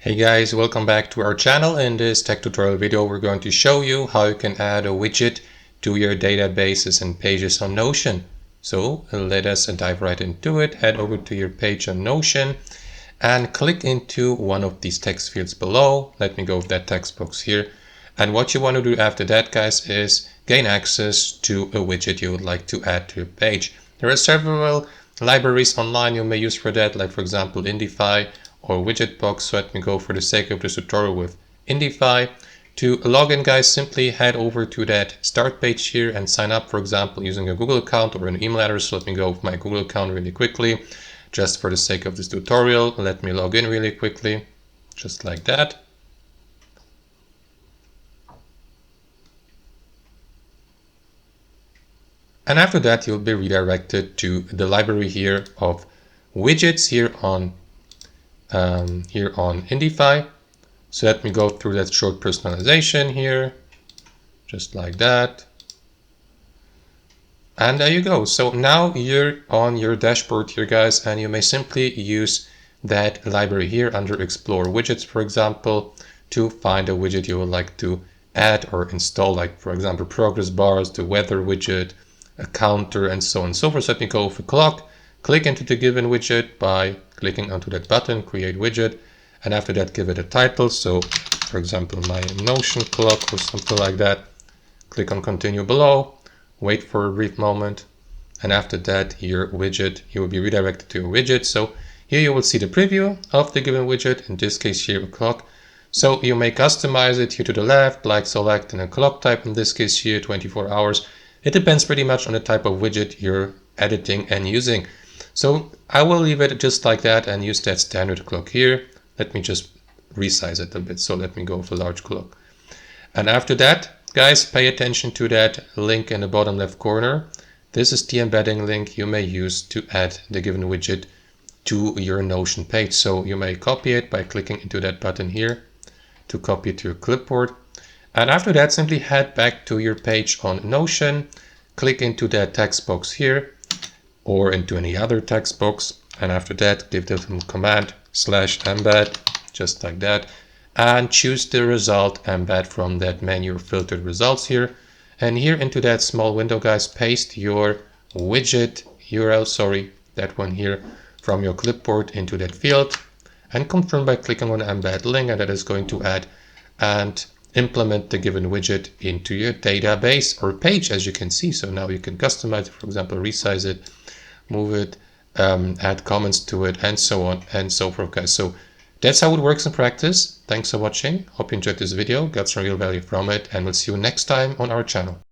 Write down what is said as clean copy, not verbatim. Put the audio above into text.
Hey guys, welcome back to our channel. In this tech tutorial video, we're going to show you how you can add a widget to your databases and pages on Notion. So let us dive right into it. Head over to your page on Notion and click into one of these text fields below. Let me go with that text box here. And what you want to do after that, guys, is gain access to a widget you would like to add to your page. There are several libraries online you may use for that, like for example Indify or Widgetbox. So let me go for the sake of this tutorial with Indify. To log in, guys, simply head over to that start page here and sign up, for example, using a Google account or an email address. So let me go with my Google account really quickly. Just for the sake of this tutorial, let me log in really quickly, just like that. And after that, you'll be redirected to the library here of widgets here on Indify. So let me go through that short personalization here, just like that. And there you go. So now you're on your dashboard here, guys, and you may simply use that library here under Explore Widgets, for example, to find a widget you would like to add or install, like for example, progress bars, the weather widget, a counter, and so on and so forth. So let me go with a clock, click into the given widget by clicking onto that button, create widget, and after that give it a title. So for example, my Notion clock or something like that. Click on continue below, wait for a brief moment, and after that your widget, you will be redirected to a widget. So here you will see the preview of the given widget, in this case here a clock. So you may customize it here to the left, like select in a clock type, in this case here 24 hours. It depends pretty much on the type of widget you're editing and using. So I will leave it just like that and use that standard clock here. Let me just resize it a bit. So let me go with a large clock. And after that, guys, pay attention to that link in the bottom left corner. This is the embedding link you may use to add the given widget to your Notion page. So you may copy it by clicking into that button here to copy it to your clipboard. And after that, simply head back to your page on Notion, click into that text box here or into any other text box. And after that, give the command /embed, just like that, and choose the result embed from that menu filtered results here. And here into that small window, guys, paste your widget URL, sorry, that one here, from your clipboard into that field and confirm by clicking on embed link, and that is going to add and implement the given widget into your database or page, as you can see. So now you can customize it, for example, resize it, move it, add comments to it, and so on and so forth, guys. So that's how it works in practice. Thanks for watching. Hope you enjoyed this video, got some real value from it, and we'll see you next time on our channel.